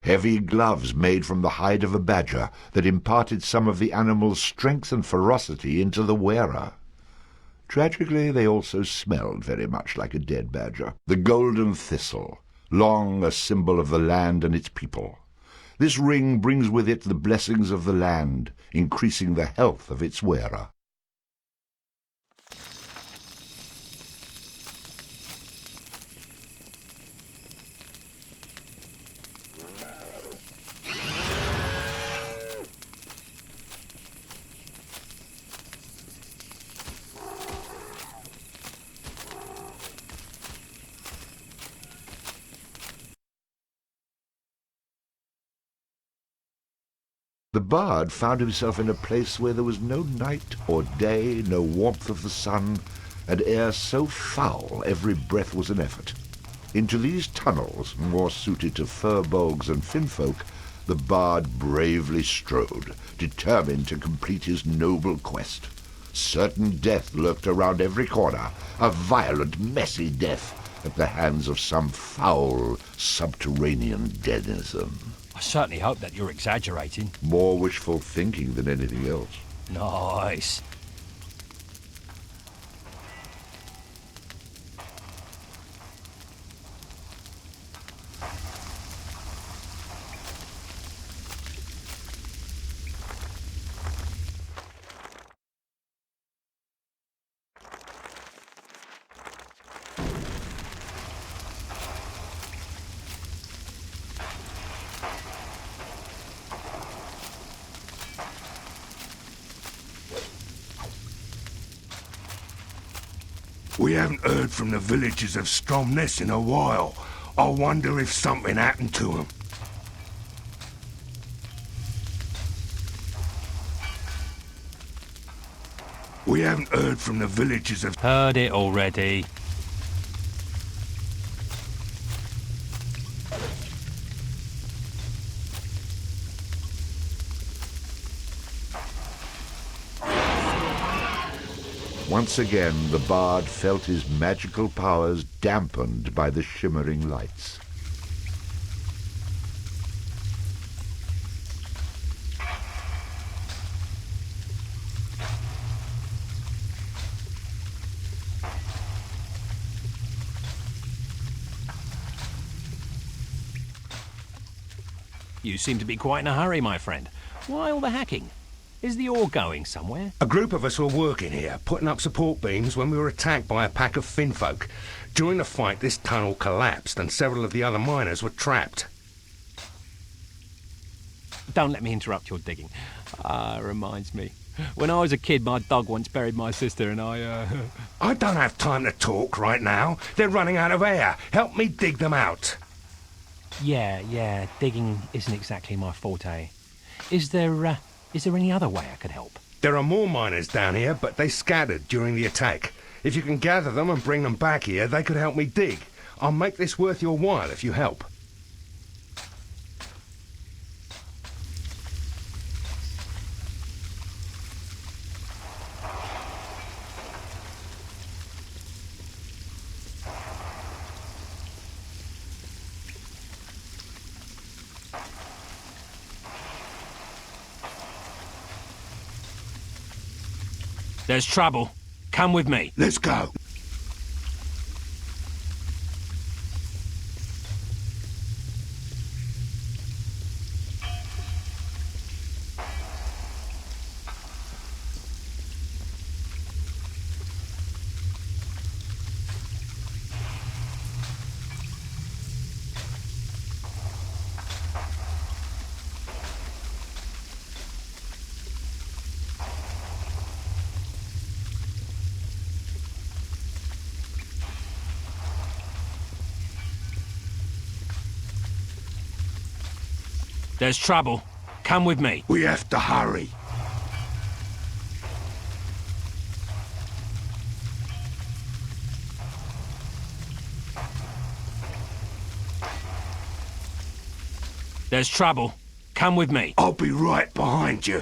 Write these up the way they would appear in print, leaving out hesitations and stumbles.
heavy gloves made from the hide of a badger that imparted some of the animal's strength and ferocity into the wearer. Tragically, they also smelled very much like a dead badger. The golden thistle, long a symbol of the land and its people. This ring brings with it the blessings of the land, increasing the health of its wearer. The bard found himself in a place where there was no night or day, no warmth of the sun, and air so foul every breath was an effort. Into these tunnels, more suited to furbolgs and finfolk, the bard bravely strode, determined to complete his noble quest. Certain death lurked around every corner, a violent, messy death at the hands of some foul, subterranean denizen. I certainly hope that you're exaggerating. More wishful thinking than anything else. Nice. We haven't heard from the villagers of Stromness in a while. I wonder if something happened to them. We haven't heard from the villagers of... Heard it already. Once again, the bard felt his magical powers dampened by the shimmering lights. You seem to be quite in a hurry, my friend. Why all the hacking? Is the ore going somewhere? A group of us were working here, putting up support beams when we were attacked by a pack of finfolk. During the fight, this tunnel collapsed and several of the other miners were trapped. Don't let me interrupt your digging. Reminds me. When I was a kid, my dog once buried my sister and I don't have time to talk right now. They're running out of air. Help me dig them out. Yeah, digging isn't exactly my forte. Is there any other way I could help? There are more miners down here, but they scattered during the attack. If you can gather them and bring them back here, they could help me dig. I'll make this worth your while if you help. There's trouble. Come with me. Let's go. There's trouble. Come with me. We have to hurry. There's trouble. Come with me. I'll be right behind you.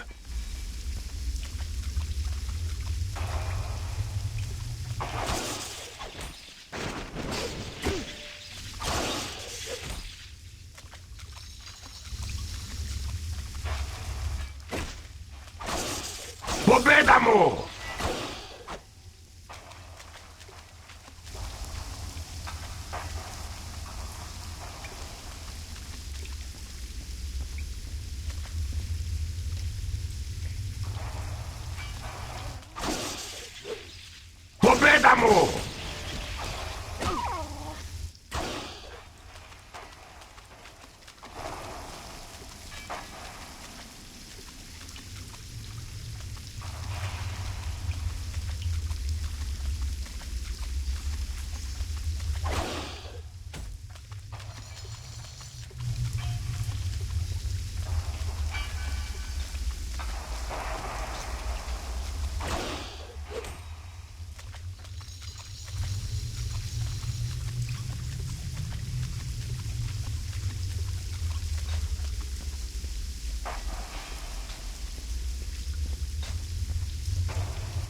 Vamos!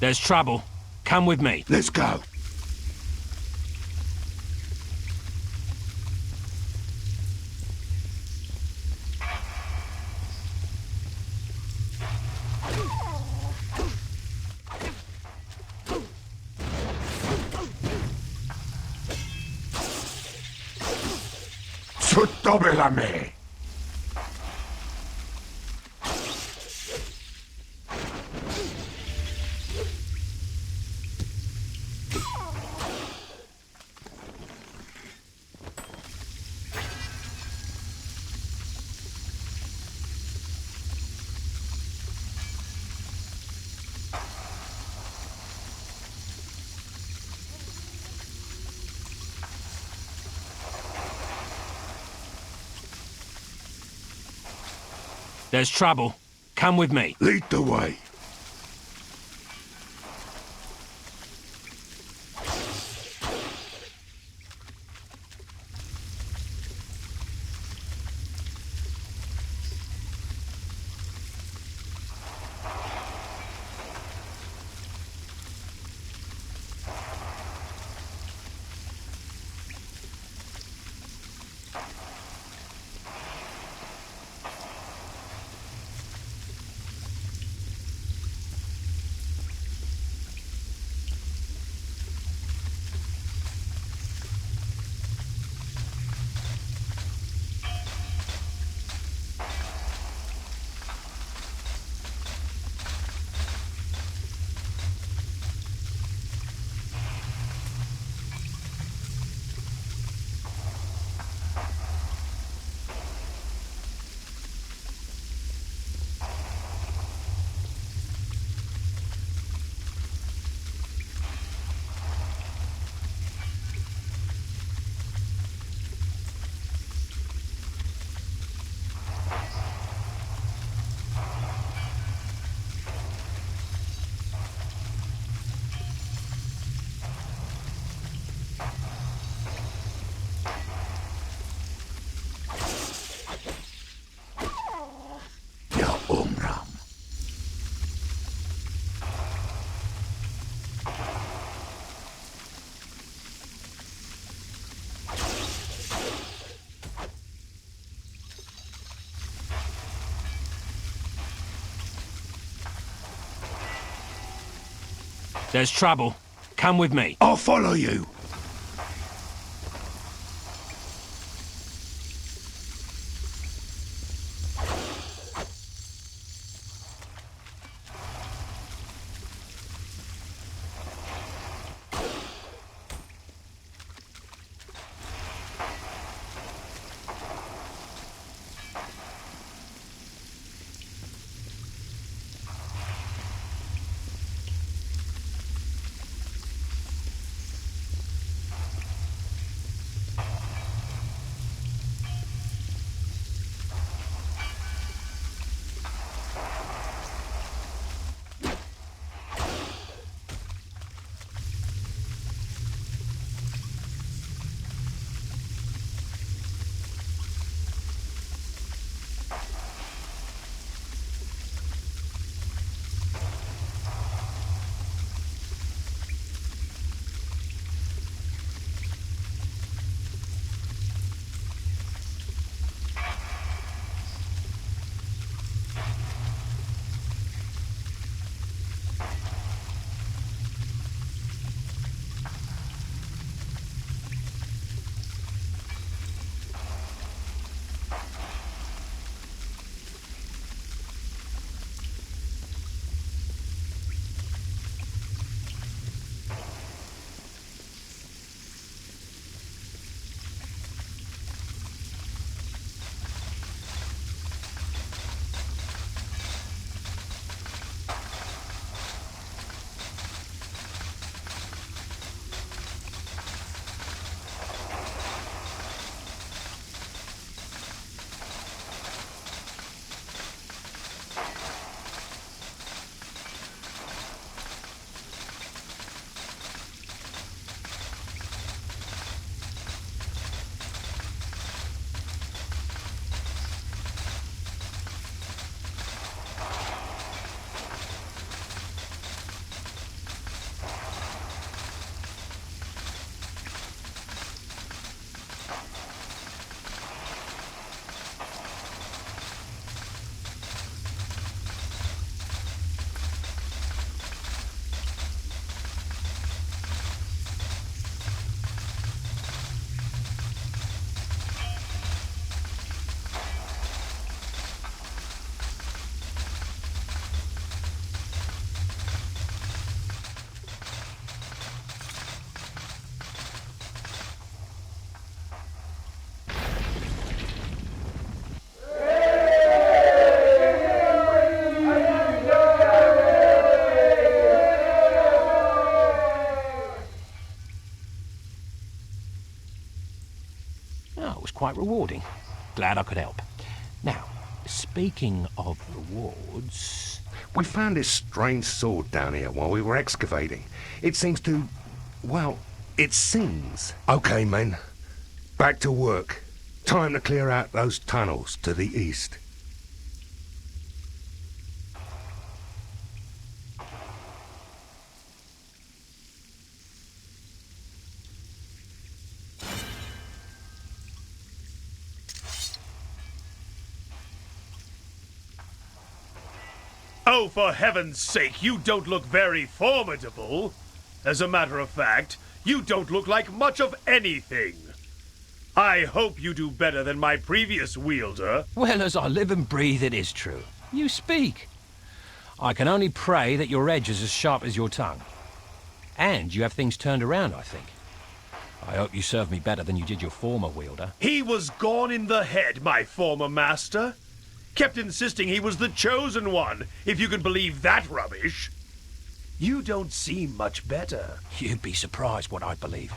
There's trouble. Come with me. Let's go. Sottóvelame! There's trouble. Come with me. Lead the way. There's trouble. Come with me. I'll follow you. was quite rewarding. Glad I could help. Now, speaking of rewards... We found this strange sword down here while we were excavating. It seems to... well, it sings. Okay, men. Back to work. Time to clear out those tunnels to the east. Oh, for heaven's sake, you don't look very formidable. As a matter of fact, you don't look like much of anything. I hope you do better than my previous wielder. Well, as I live and breathe, it is true. You speak. I can only pray that your edge is as sharp as your tongue. And you have things turned around, I think. I hope you serve me better than you did your former wielder. He was gone in the head, my former master. Kept insisting he was the chosen one, if you can believe that rubbish. You don't seem much better. You'd be surprised what I believe.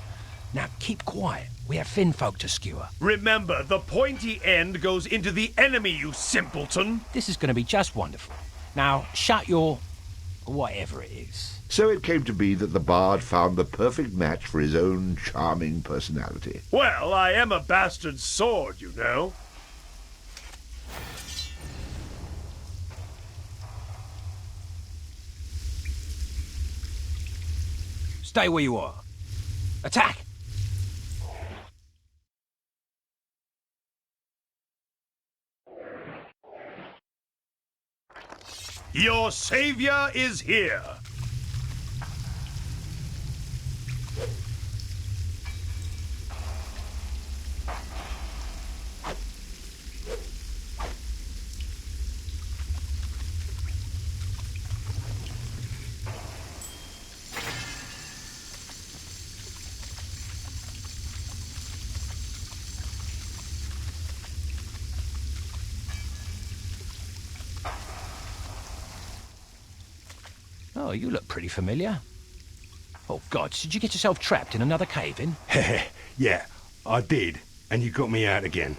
Now, keep quiet. We have Finfolk to skewer. Remember, the pointy end goes into the enemy, you simpleton. This is going to be just wonderful. Now, shut your... whatever it is. So it came to be that the bard found the perfect match for his own charming personality. Well, I am a bastard sword, you know. Stay where you are. Attack! Your savior is here. Oh, you look pretty familiar. Oh, God, did you get yourself trapped in another cave-in? Yeah, I did. And you got me out again.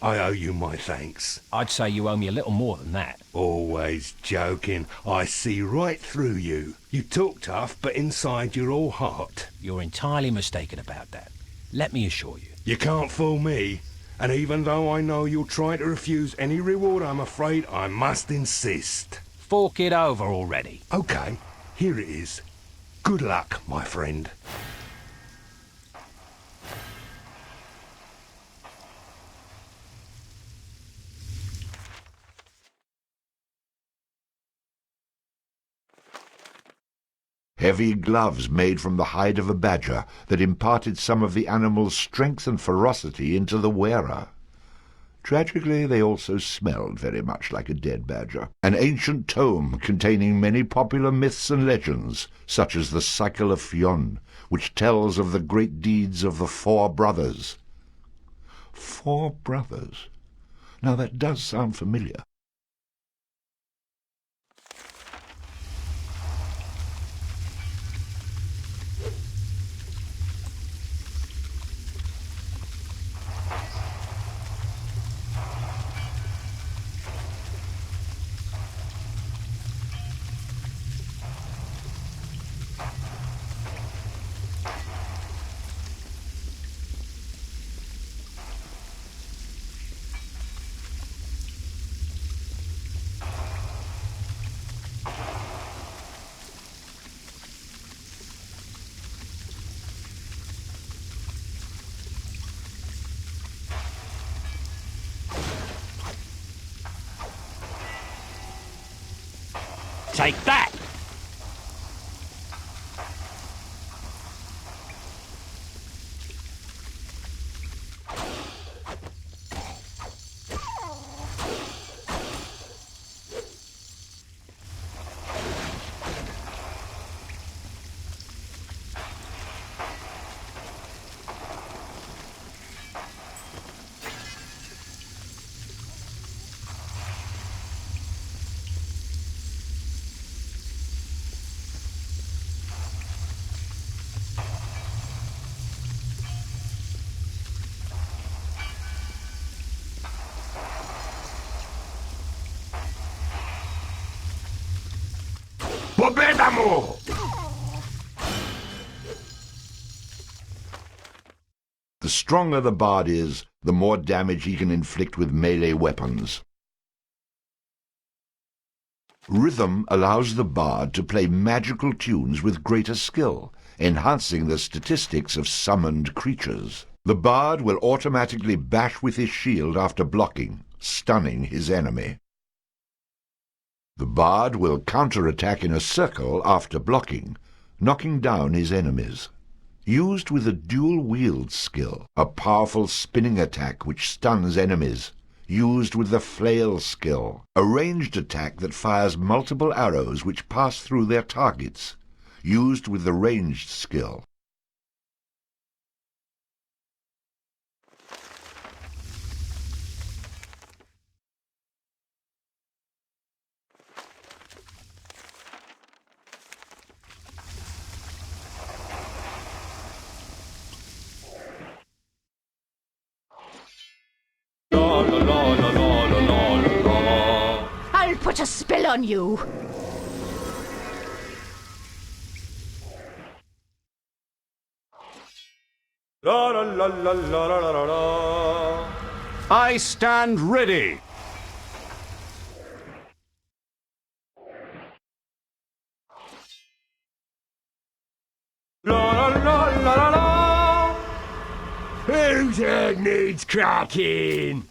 I owe you my thanks. I'd say you owe me a little more than that. Always joking. I see right through you. You talk tough, but inside you're all heart. You're entirely mistaken about that. Let me assure you. You can't fool me. And even though I know you'll try to refuse any reward, I'm afraid I must insist. Fork it over already. Okay, here it is. Good luck, my friend. Heavy gloves made from the hide of a badger that imparted some of the animal's strength and ferocity into the wearer. Tragically, they also smelled very much like a dead badger. An ancient tome containing many popular myths and legends, such as the Cycle of Fionn, which tells of the great deeds of the Four Brothers. Four Brothers? Now that does sound familiar. Take that! The stronger the bard is, the more damage he can inflict with melee weapons. Rhythm allows the bard to play magical tunes with greater skill, enhancing the statistics of summoned creatures. The bard will automatically bash with his shield after blocking, stunning his enemy. The bard will counterattack in a circle after blocking, knocking down his enemies. Used with a dual-wield skill, a powerful spinning attack which stuns enemies. Used with the flail skill, a ranged attack that fires multiple arrows which pass through their targets. Used with the ranged skill. I'll put a spell on you. I stand ready. Whose head needs cracking?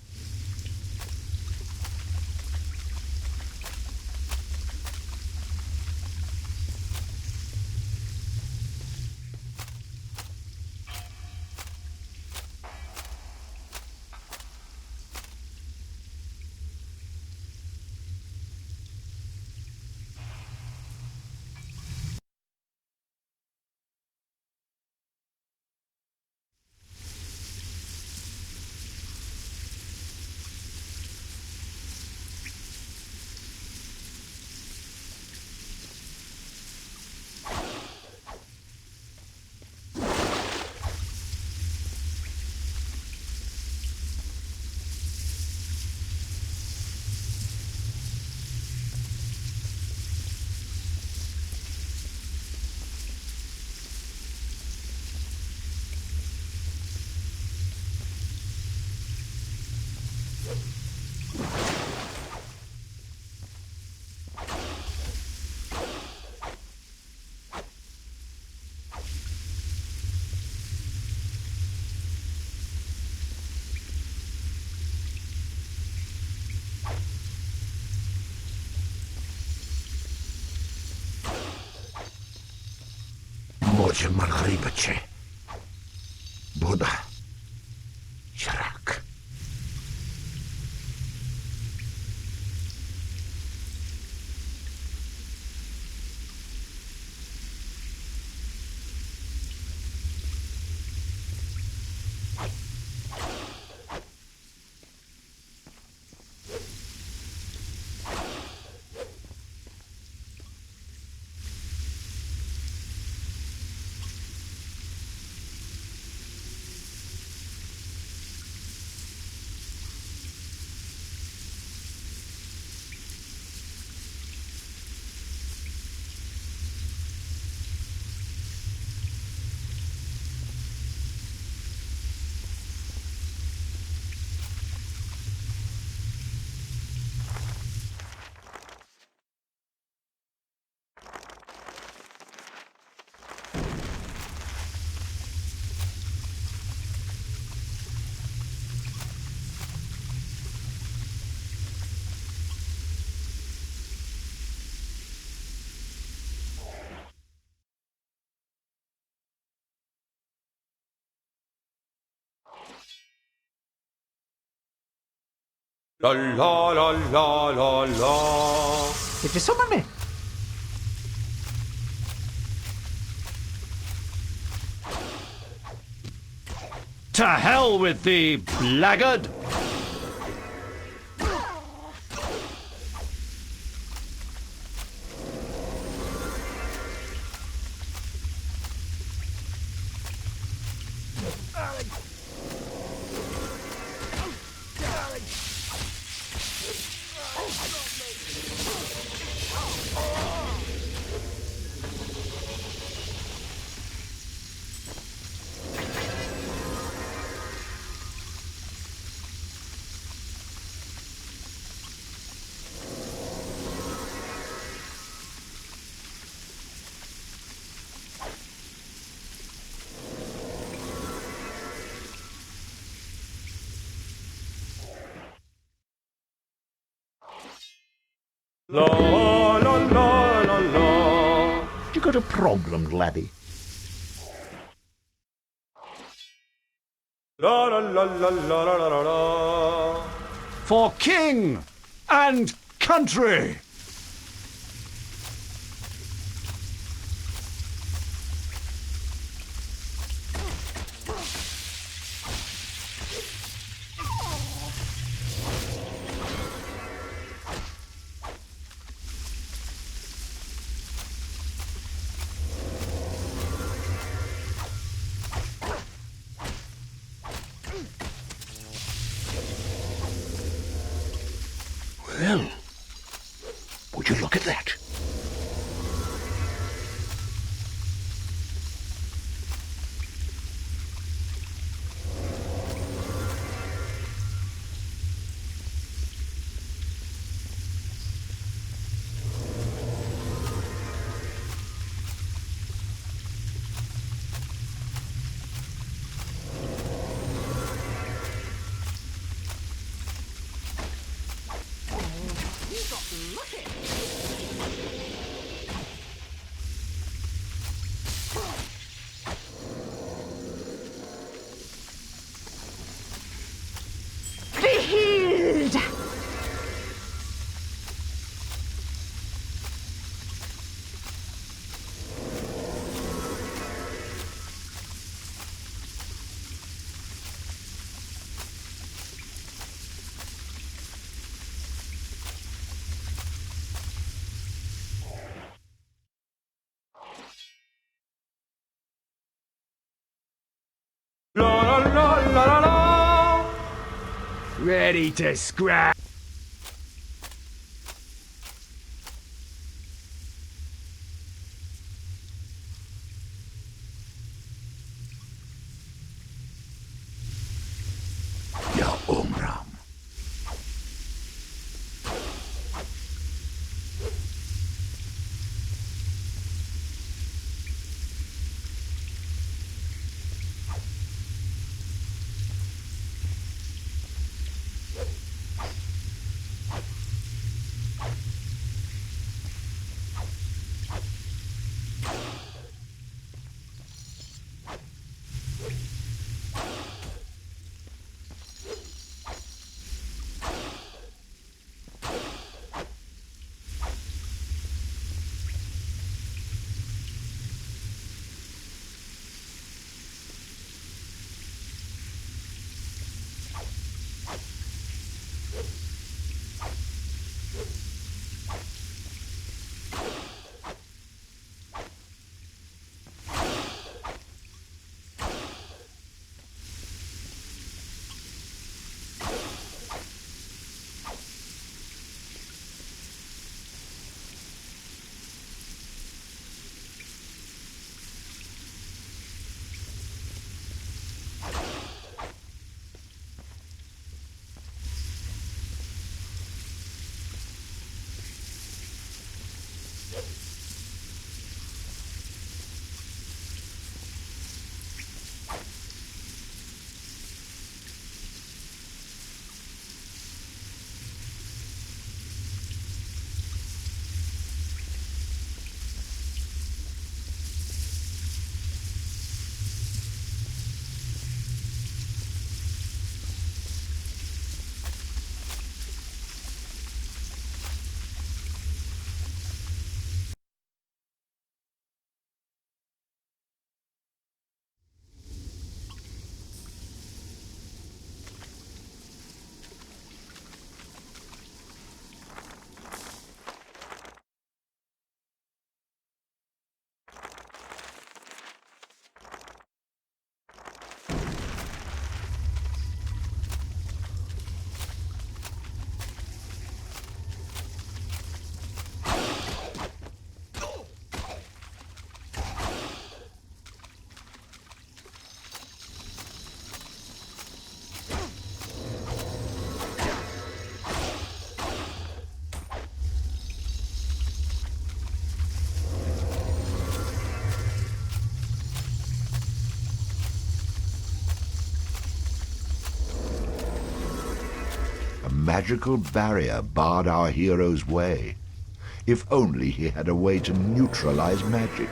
موج مغربة بودا شراك. La la la la la la. Did you summon me? To hell with thee, blackguard! La la la la la. You got a problem, laddie? La la la la la la la la. For king and country! Well, would you look at that? Be healed! La la la la la la. Ready to scrap. Ya Umram. A magical barrier barred our hero's way. If only he had a way to neutralize magic.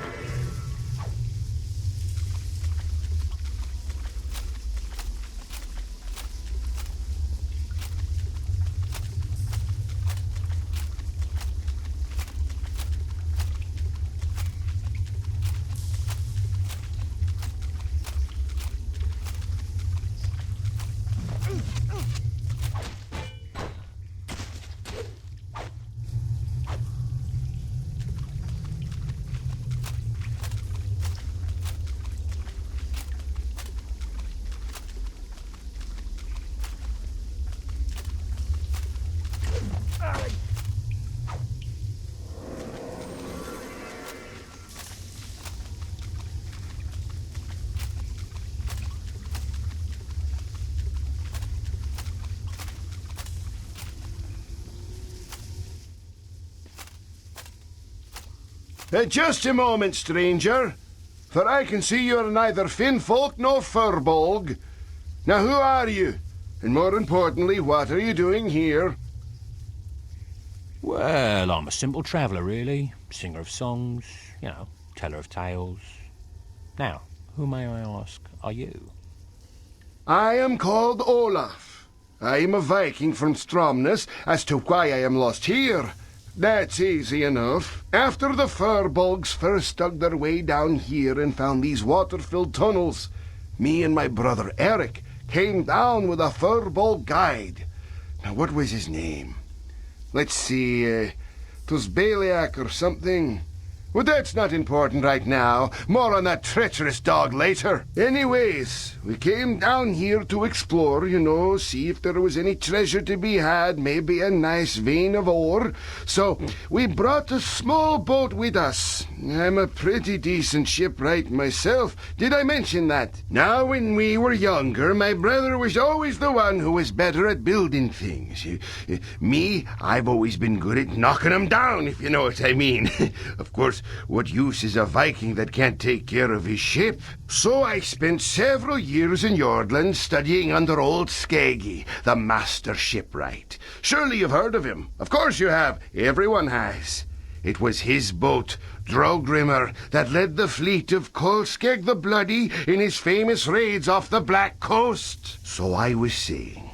Just a moment, stranger, for I can see you're neither Finfolk nor Furbolg. Now, who are you? And more importantly, what are you doing here? Well, I'm a simple traveller, really. Singer of songs, teller of tales. Now, who may I ask are you? I am called Olaf. I am a Viking from Stromness. As to why I am lost here, that's easy enough. After the Furbolgs first dug their way down here and found these water-filled tunnels, me and my brother Eric came down with a Furbolg guide. Now, what was his name? Let's see, 'twas Baliak or something. Well, that's not important right now. More on that treacherous dog later. Anyways, we came down here to explore, see if there was any treasure to be had, maybe a nice vein of ore. So we brought a small boat with us. I'm a pretty decent shipwright myself. Did I mention that? Now, when we were younger, my brother was always the one who was better at building things. Me, I've always been good at knocking them down, if you know what I mean. Of course, what use is a Viking that can't take care of his ship? So I spent several years in Jordland studying under old Skeggy, the master shipwright. Surely you've heard of him. Of course you have. Everyone has. It was his boat, Drogrimmer, that led the fleet of Kolskeg the Bloody in his famous raids off the Black Coast. So I was saying,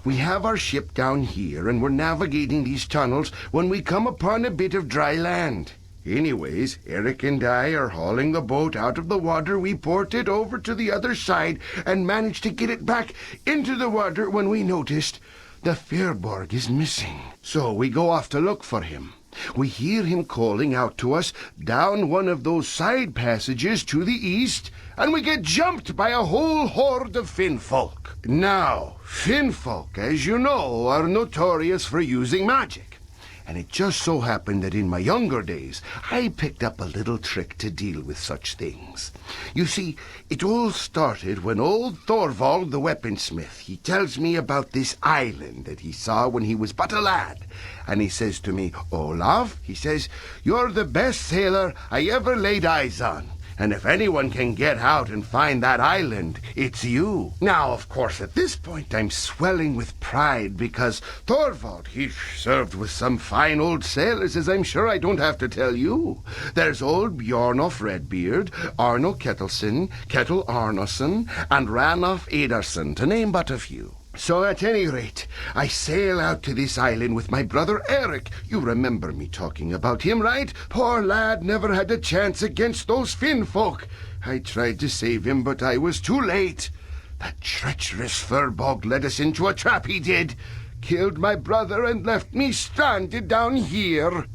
we have our ship down here and we're navigating these tunnels when we come upon a bit of dry land. Anyways, Eric and I are hauling the boat out of the water. We port it over to the other side and managed to get it back into the water when we noticed the Fyrborg is missing. So we go off to look for him. We hear him calling out to us down one of those side passages to the east, and we get jumped by a whole horde of Finfolk. Now, Finfolk, as you know, are notorious for using magic. And it just so happened that in my younger days, I picked up a little trick to deal with such things. You see, it all started when old Thorvald the weaponsmith, he tells me about this island that he saw when he was but a lad. And he says to me, Olaf, he says, you're the best sailor I ever laid eyes on. And if anyone can get out and find that island, it's you. Now, of course, at this point, I'm swelling with pride because Thorvald, he served with some fine old sailors, as I'm sure I don't have to tell you. There's old Bjornof Redbeard, Arno Ketelsen, Ketil Arnoson, and Ranulf Ederson, to name but a few. So at any rate, I sail out to this island with my brother Eric. You remember me talking about him, right? Poor lad never had a chance against those Finfolk. I tried to save him, but I was too late. That treacherous Furbolg led us into a trap, he did. Killed my brother and left me stranded down here.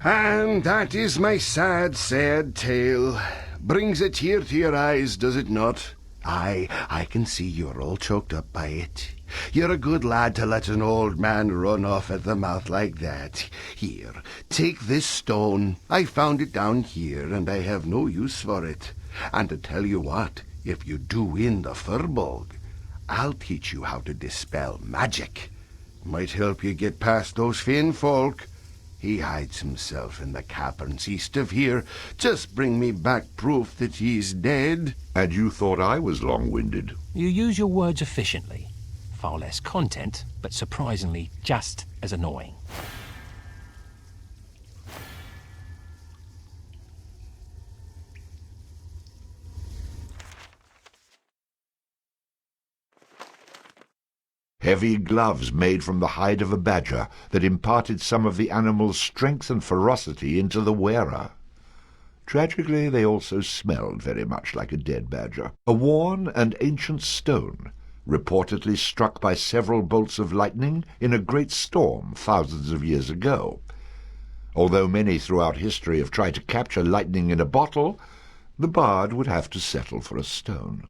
And that is my sad, sad tale. Brings a tear to your eyes, does it not? I can see you're all choked up by it. You're a good lad to let an old man run off at the mouth like that. Here, take this stone. I found it down here, and I have no use for it. And to tell you what, if you do win the Furbolg, I'll teach you how to dispel magic. Might help you get past those Finfolk. He hides himself in the caverns east of here. Just bring me back proof that he's dead. And you thought I was long-winded? You use your words efficiently. Far less content, but surprisingly just as annoying. Heavy gloves made from the hide of a badger that imparted some of the animal's strength and ferocity into the wearer. Tragically, they also smelled very much like a dead badger. A worn and ancient stone, reportedly struck by several bolts of lightning in a great storm thousands of years ago. Although many throughout history have tried to capture lightning in a bottle, the bard would have to settle for a stone.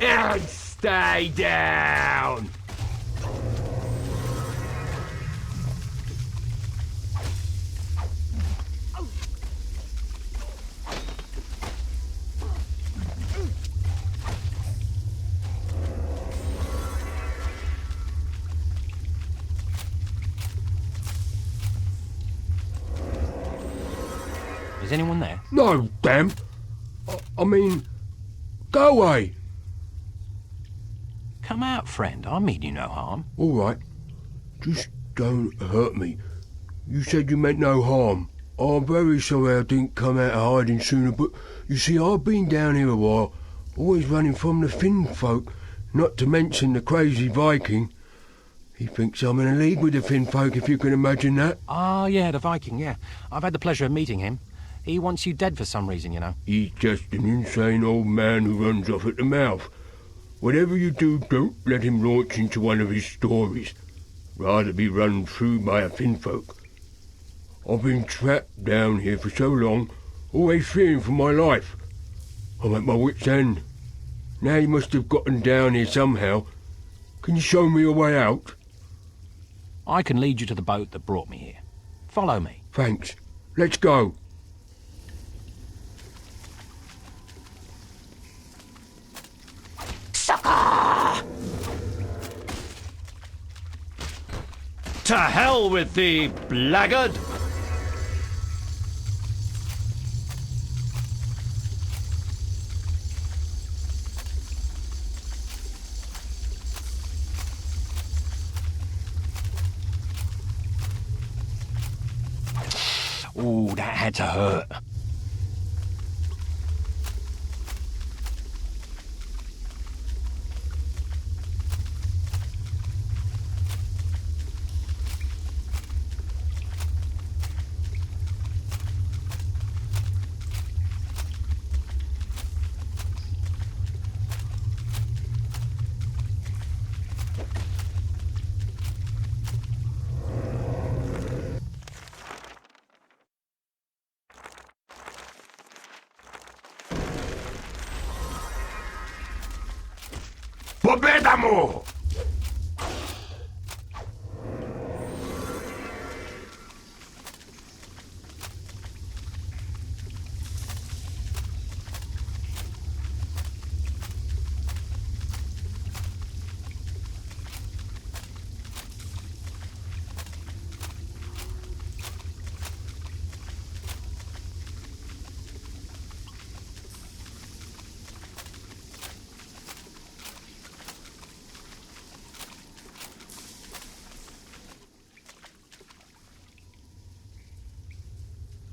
And stay down! Is anyone there? No, damn. I mean, go away. Come out, friend. I mean you no harm. All right. Just don't hurt me. You said you meant no harm. I'm very sorry I didn't come out of hiding sooner, but you see, I've been down here a while, always running from the Finn folk, not to mention the crazy Viking. He thinks I'm in a league with the Finn folk, if you can imagine that. Ah, yeah, the Viking, yeah. I've had the pleasure of meeting him. He wants you dead for some reason, you know. He's just an insane old man who runs off at the mouth. Whatever you do, don't let him launch into one of his stories. Rather be run through by a Finfolk. I've been trapped down here for so long, always fearing for my life. I'm at my wit's end. Now you must have gotten down here somehow. Can you show me a way out? I can lead you to the boat that brought me here. Follow me. Thanks. Let's go. To hell with thee, blackguard! Ooh, that had to hurt. Pobedamo!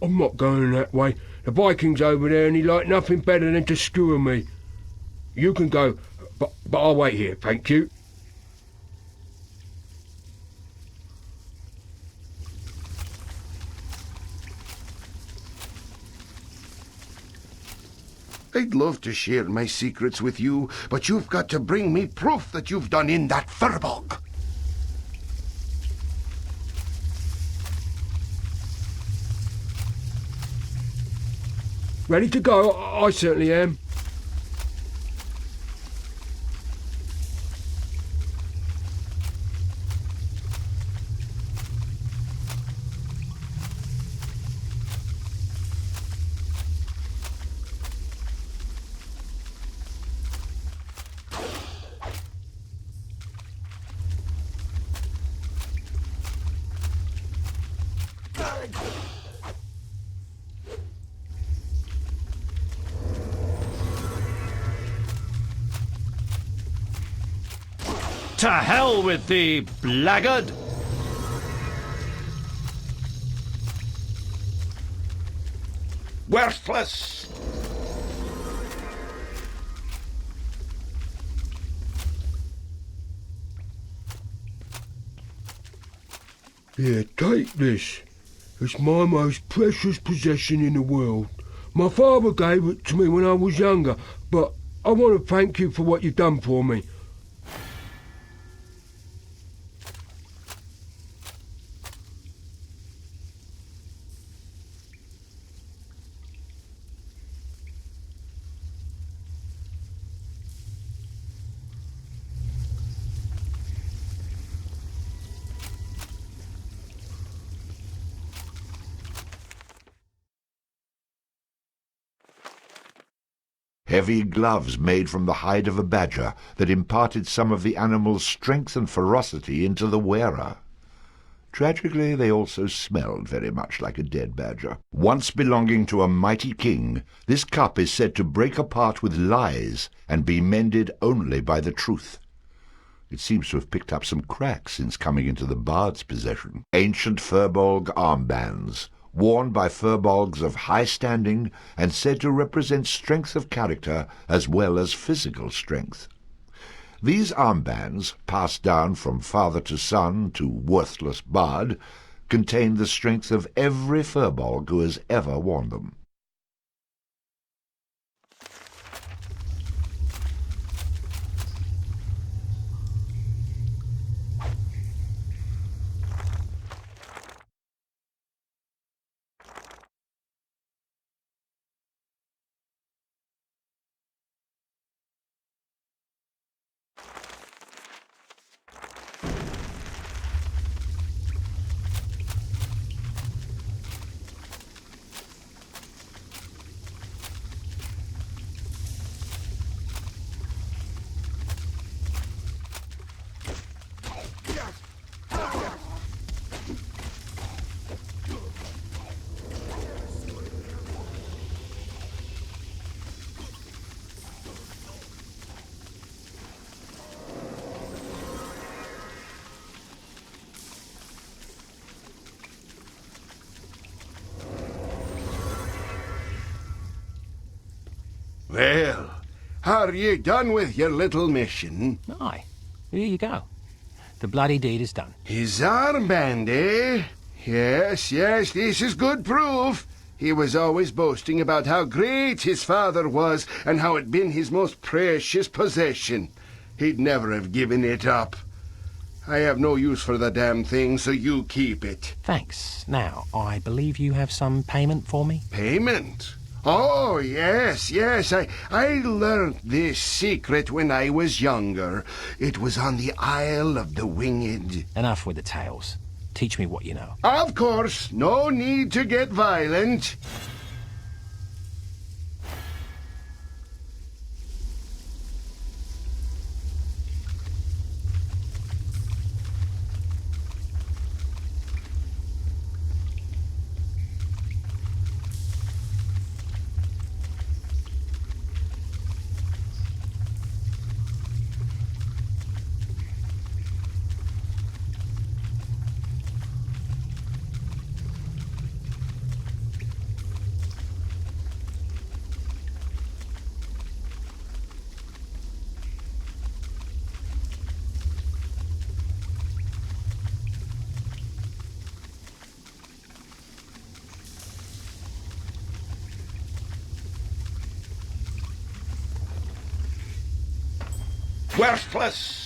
I'm not going that way. The Viking's over there and he like nothing better than to skewer me. You can go, but I'll wait here, thank you. I'd love to share my secrets with you, but you've got to bring me proof that you've done in that furbog. Ready to go? I certainly am. To hell with thee, blackguard! Worthless! Here, take this. It's my most precious possession in the world. My father gave it to me when I was younger, but I want to thank you for what you've done for me. Heavy gloves made from the hide of a badger that imparted some of the animal's strength and ferocity into the wearer. Tragically, they also smelled very much like a dead badger. Once belonging to a mighty king, this cup is said to break apart with lies and be mended only by the truth. It seems to have picked up some cracks since coming into the bard's possession. Ancient furbolg armbands, worn by furbolgs of high standing and said to represent strength of character as well as physical strength. These armbands, passed down from father to son to worthless bard, contain the strength of every furbolg who has ever worn them. Well, are ye done with your little mission? Aye, here you go. The bloody deed is done. His armband, eh? Yes, this is good proof. He was always boasting about how great his father was and how it'd been his most precious possession. He'd never have given it up. I have no use for the damn thing, so you keep it. Thanks. Now, I believe you have some payment for me? Payment? Oh, yes, yes. I learnt this secret when I was younger. It was on the Isle of the Winged. Enough with the tales. Teach me what you know. Of course, no need to get violent. Worthless!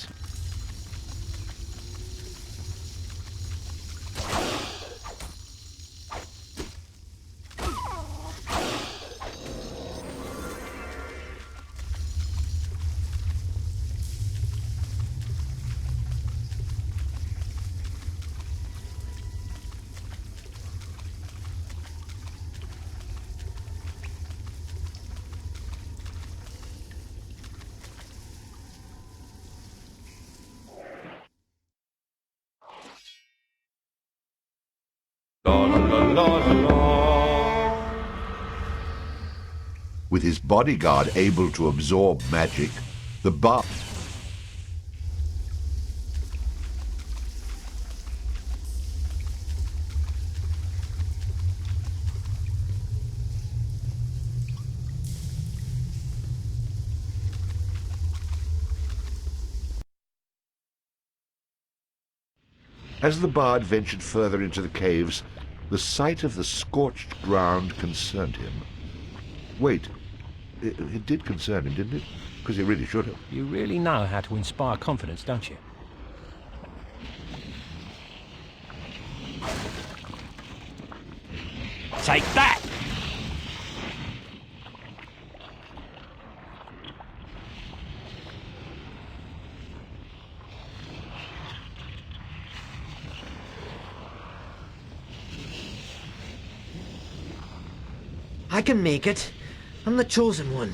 La la la la la la. With his bodyguard able to absorb magic, the bard... As the bard ventured further into the caves, the sight of the scorched ground concerned him. Wait, it did concern him, didn't it? Because it really should have. You really know how to inspire confidence, don't you? Take that! I can make it. I'm the chosen one.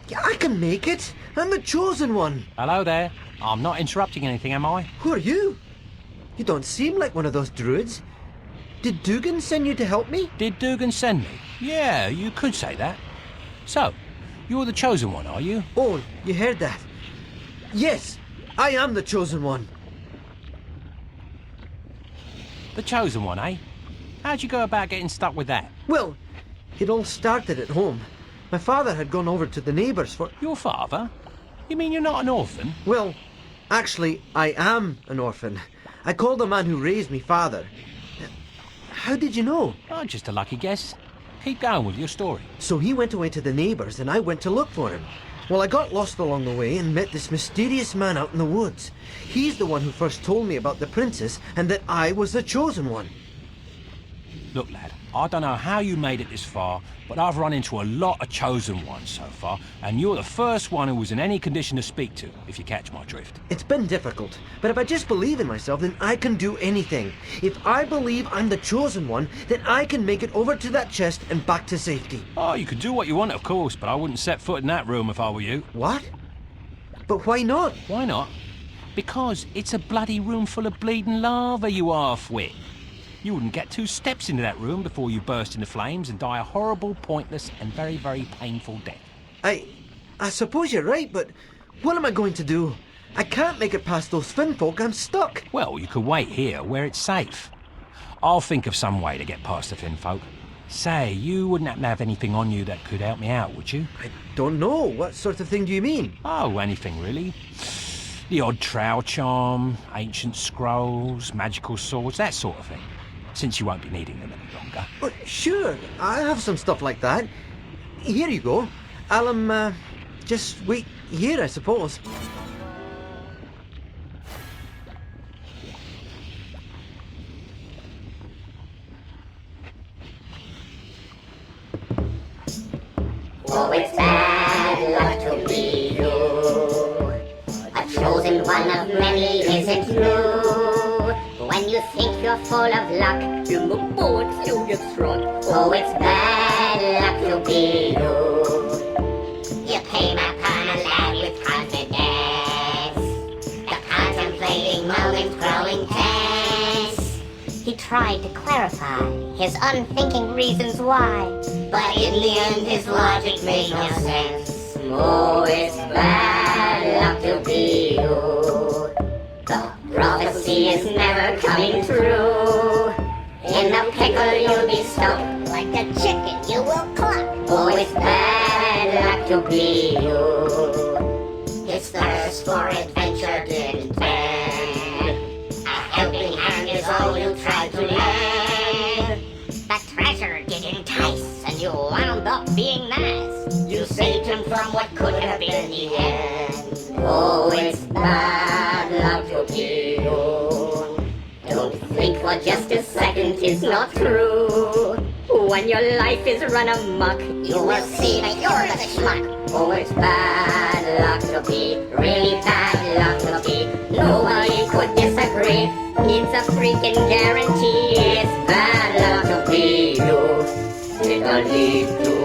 Yeah, I can make it. I'm the chosen one. Hello there. I'm not interrupting anything, am I? Who are you? You don't seem like one of those druids. Did Dugan send you to help me? Did Dugan send me? Yeah, you could say that. So, you're the chosen one, are you? Oh, you heard that? Yes, I am the chosen one. The chosen one, eh? How'd you go about getting stuck with that? Well, it all started at home. My father had gone over to the neighbours for... Your father? You mean you're not an orphan? Well, actually, I am an orphan. I called the man who raised me father. How did you know? Oh, just a lucky guess. Keep going with your story. So he went away to the neighbours and I went to look for him. Well, I got lost along the way and met this mysterious man out in the woods. He's the one who first told me about the princess and that I was the chosen one. Look, lad, I don't know how you made it this far, but I've run into a lot of chosen ones so far, and you're the first one who was in any condition to speak to, if you catch my drift. It's been difficult, but if I just believe in myself, then I can do anything. If I believe I'm the chosen one, then I can make it over to that chest and back to safety. Oh, you can do what you want, of course, but I wouldn't set foot in that room if I were you. What? But why not? Why not? Because it's a bloody room full of bleeding lava, you half-wit. You wouldn't get 2 steps into that room before you burst into flames and die a horrible, pointless, and very, very painful death. I suppose you're right, but what am I going to do? I can't make it past those Finn folk. I'm stuck. Well, you could wait here, where it's safe. I'll think of some way to get past the Finn folk. Say, you wouldn't happen to have anything on you that could help me out, would you? I don't know. What sort of thing do you mean? Oh, anything really. The odd trowel charm, ancient scrolls, magical swords, that sort of thing. Since you won't be needing them any longer. Oh, sure, I have some stuff like that. Here you go. I'll, just wait here, I suppose. Oh, it's bad luck to be you. A chosen one of many isn't new. When you think you're full of luck, you look forward to your throat. Oh, it's bad luck to be you. You came upon a lad with confidence, the contemplating moments growing tense. He tried to clarify his unthinking reasons why, but in the end his logic made no sense. Oh, it's bad luck to be you. The prophecy is never coming true. In a pickle you'll be stuck, like a chicken you will cluck. Oh, it's bad luck to be you. His thirst for adventure didn't end. A helping hand is all you tried to lend. The treasure did entice, and you wound up being nice. You saved him from what could have been the end. Oh, it's bad luck to be you. Don't think for just a second it's not true. When your life is run amok, you will see that you're the schmuck. Oh, it's bad luck to be, really bad luck to be. Nobody could disagree. It's a freaking guarantee. It's bad luck to be you. It'll lead to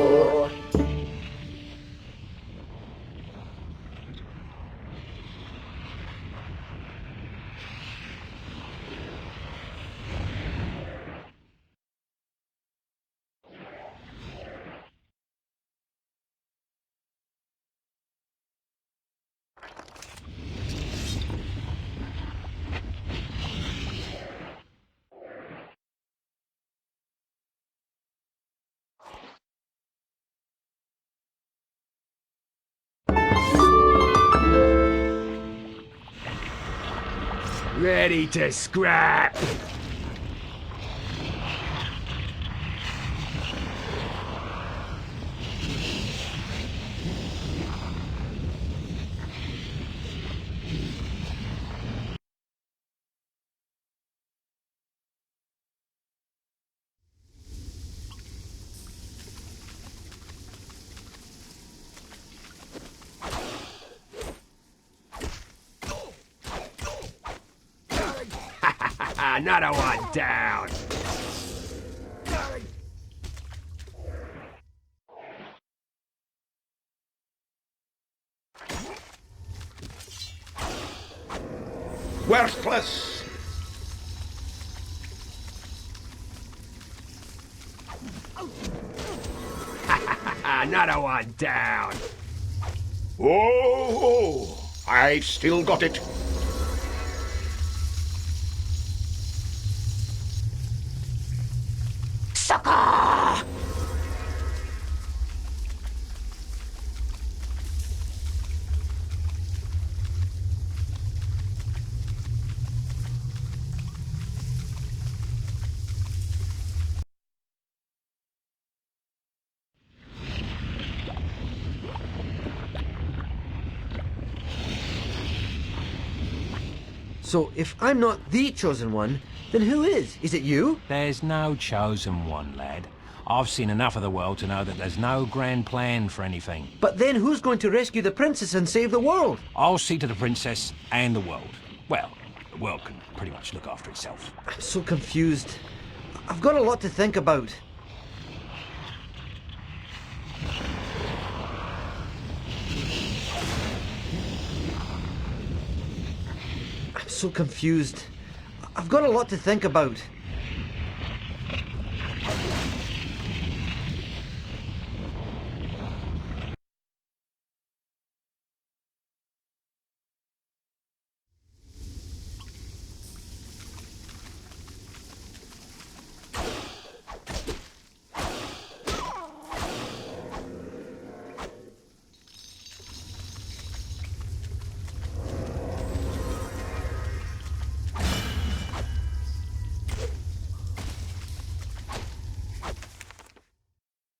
Ready to scrap! Another one down! Worthless! Another one down! Oh, I've still got it. Sucker! So, if I'm not the chosen one, then who is? Is it you? There's no chosen one, lad. I've seen enough of the world to know that there's no grand plan for anything. But then who's going to rescue the princess and save the world? I'll see to the princess and the world. Well, the world can pretty much look after itself. I'm so confused. I've got a lot to think about. I'm so confused. I've got a lot to think about.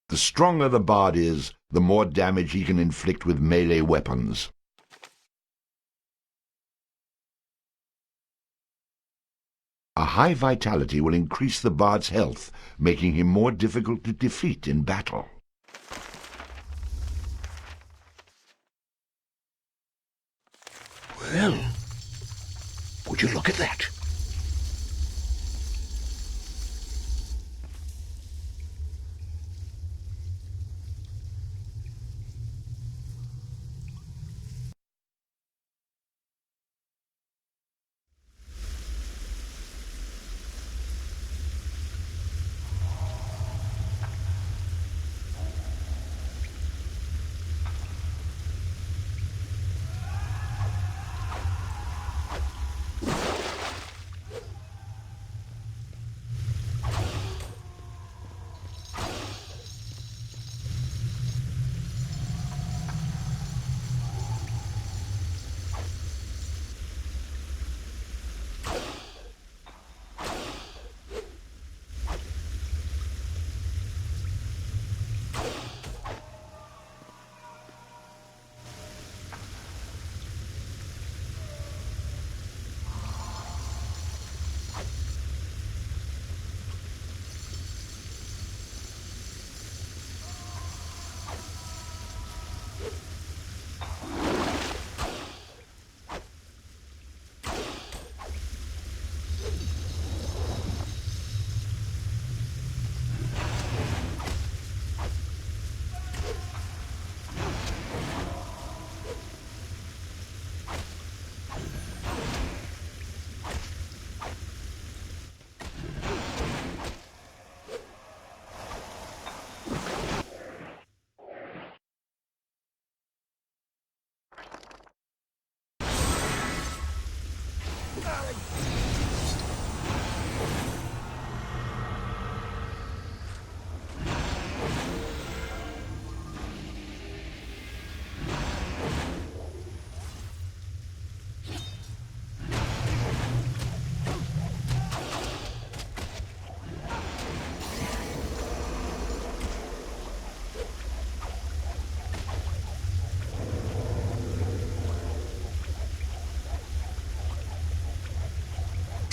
The stronger the bard is, the more damage he can inflict with melee weapons. A high vitality will increase the bard's health, making him more difficult to defeat in battle. Well, would you look at that?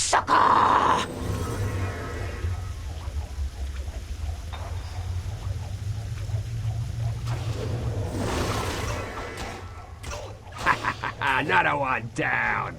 Sucker! Another one down.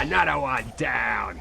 Another one down.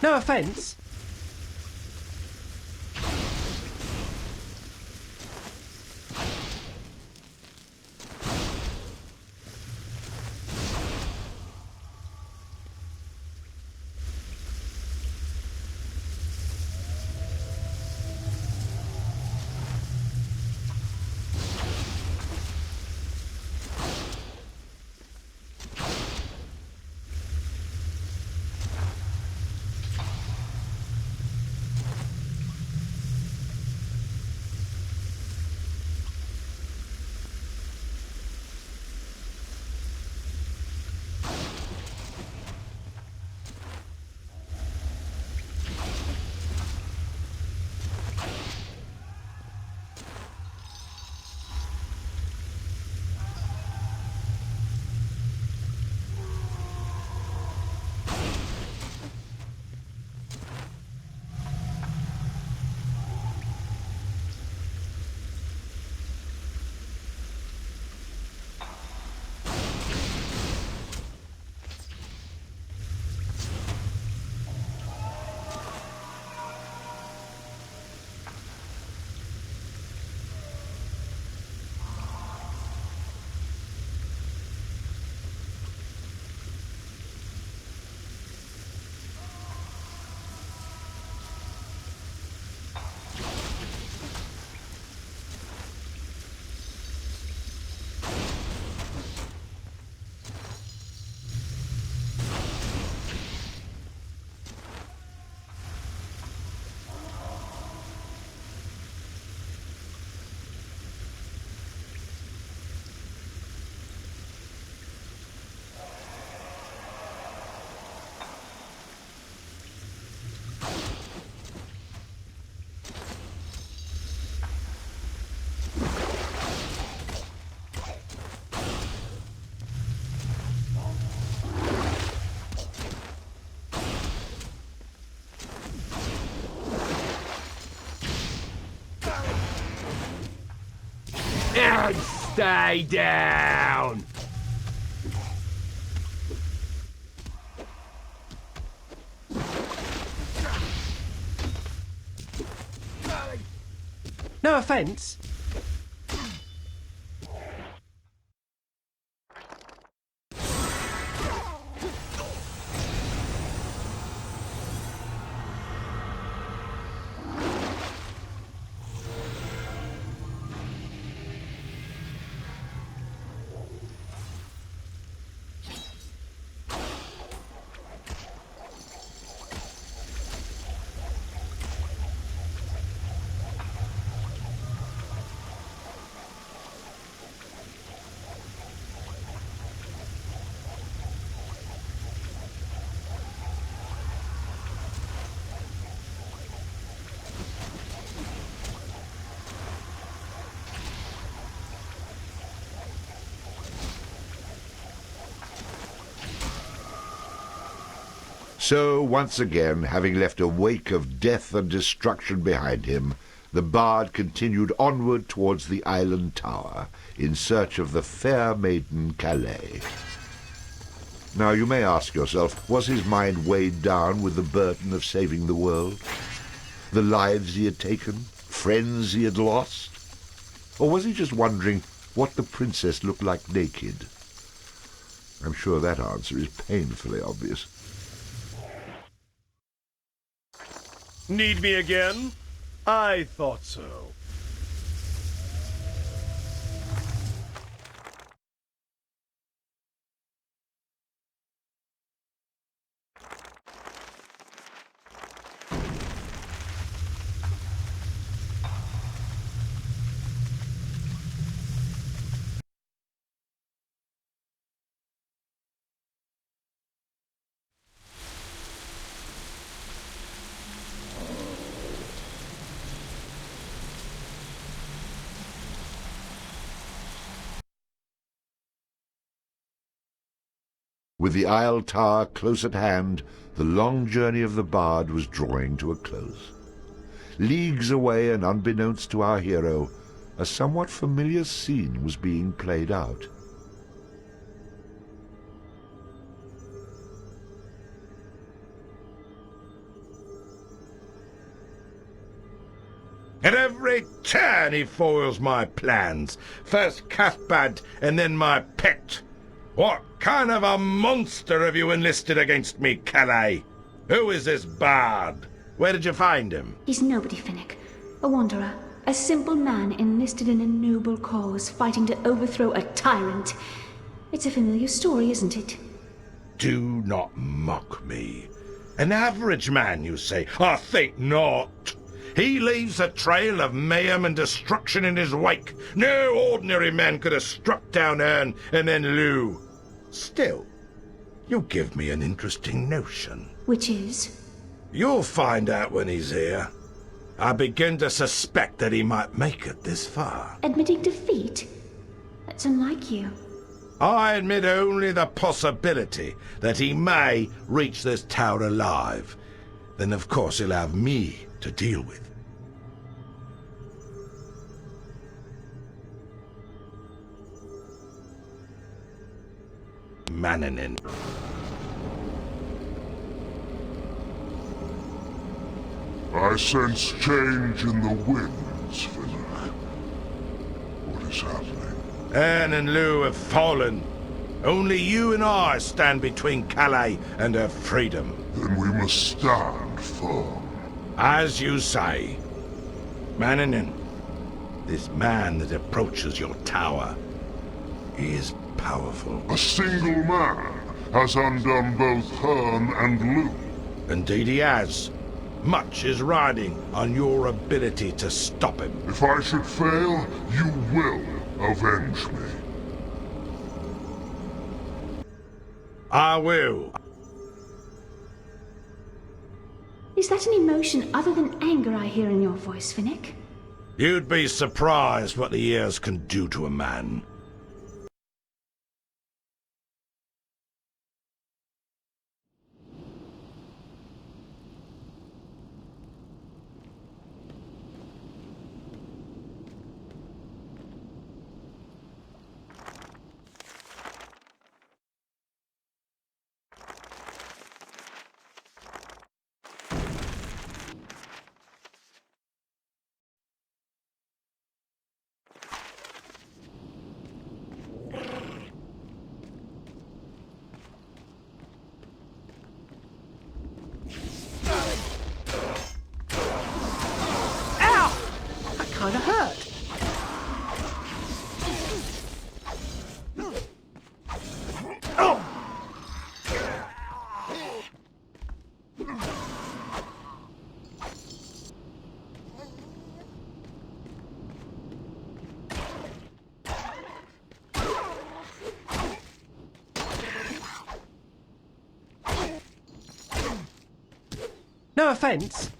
No offence. And stay down! No offence. So, once again, having left a wake of death and destruction behind him, the bard continued onward towards the island tower, in search of the fair maiden Calais. Now, you may ask yourself, was his mind weighed down with the burden of saving the world? The lives he had taken? Friends he had lost? Or was he just wondering what the princess looked like naked? I'm sure that answer is painfully obvious. Need me again? I thought so. With the Isle Tower close at hand, the long journey of the bard was drawing to a close. Leagues away and unbeknownst to our hero, a somewhat familiar scene was being played out. At every turn he foils my plans. First Cathbad and then my pet. What kind of a monster have you enlisted against me, Calais? Who is this bard? Where did you find him? He's nobody, Finnick. A wanderer. A simple man enlisted in a noble cause, fighting to overthrow a tyrant. It's a familiar story, isn't it? Do not mock me. An average man, you say? I think not. He leaves a trail of mayhem and destruction in his wake. No ordinary man could have struck down Ern and then Lou. Still, you give me an interesting notion. Which is? You'll find out when he's here. I begin to suspect that he might make it this far. Admitting defeat? That's unlike you. I admit only the possibility that he may reach this tower alive. Then, of course, he'll have me to deal with. Mannanin. I sense change in the winds, Finnick. What is happening? Anne and Lou have fallen. Only you and I stand between Calais and her freedom. Then we must stand firm. As you say. Mannanin, this man that approaches your tower, he is powerful. A single man has undone both Hearn and Lou. Indeed he has. Much is riding on your ability to stop him. If I should fail, you will avenge me. I will. Is that an emotion other than anger I hear in your voice, Finnick? You'd be surprised what the ears can do to a man. Kinda hurt. No offence.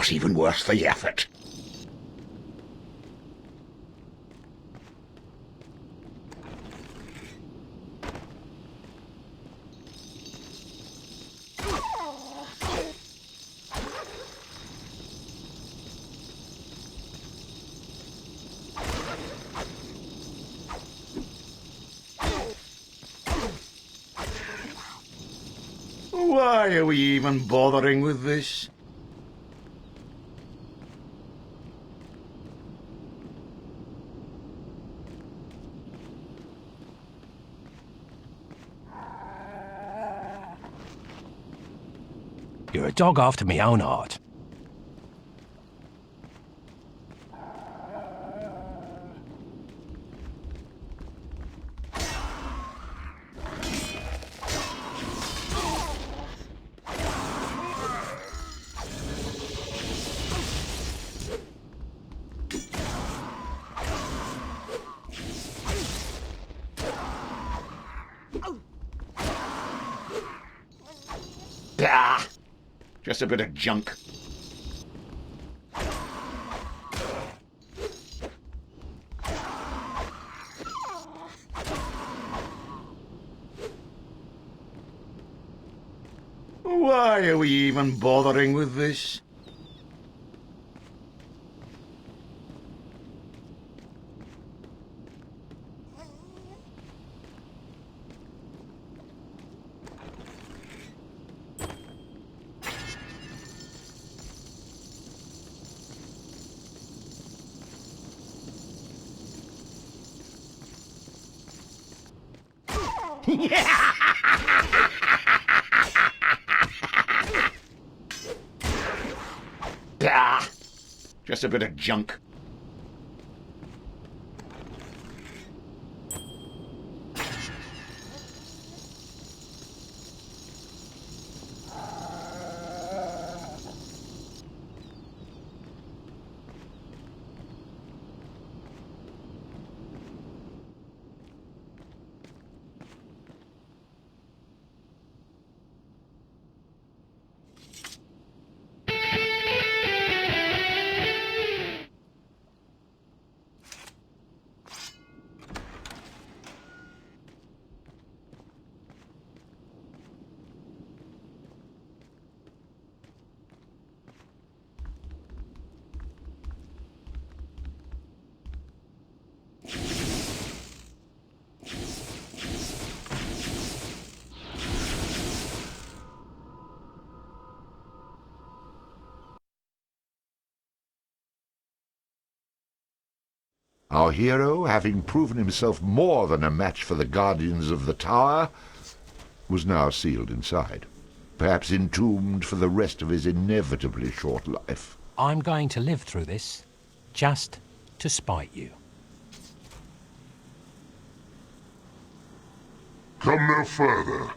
not even worth the effort. Why are we even bothering with this? You're a dog after me own heart. Ah, just a bit of junk. Why are we even bothering with this? Ah, just a bit of junk. Our hero, having proven himself more than a match for the guardians of the tower, was now sealed inside, perhaps entombed for the rest of his inevitably short life. I'm going to live through this, just to spite you. Come no further.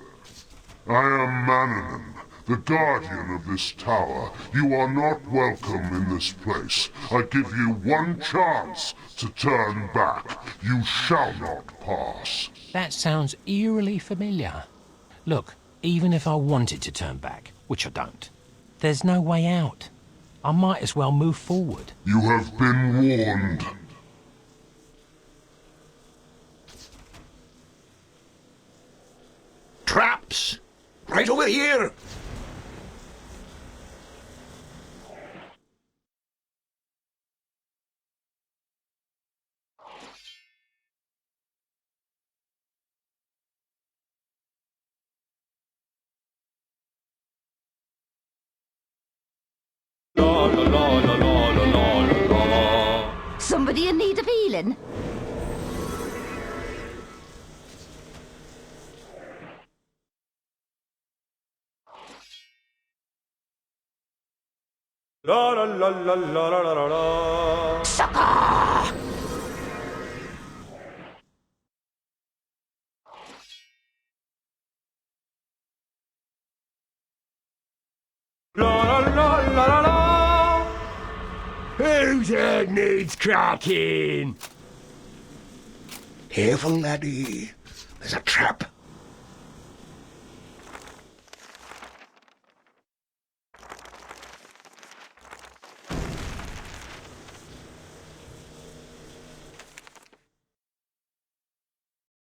I am Mananan, the guardian of this tower. You are not welcome in this place. I give you one chance to turn back. You shall not pass. That sounds eerily familiar. Look, even if I wanted to turn back, which I don't, there's no way out. I might as well move forward. You have been warned. Traps! Right over here! Somebody in need of healing? La la la la la la la la. Sucker! La la la la la la. Whose head needs cracking? Careful, laddie. There's a trap.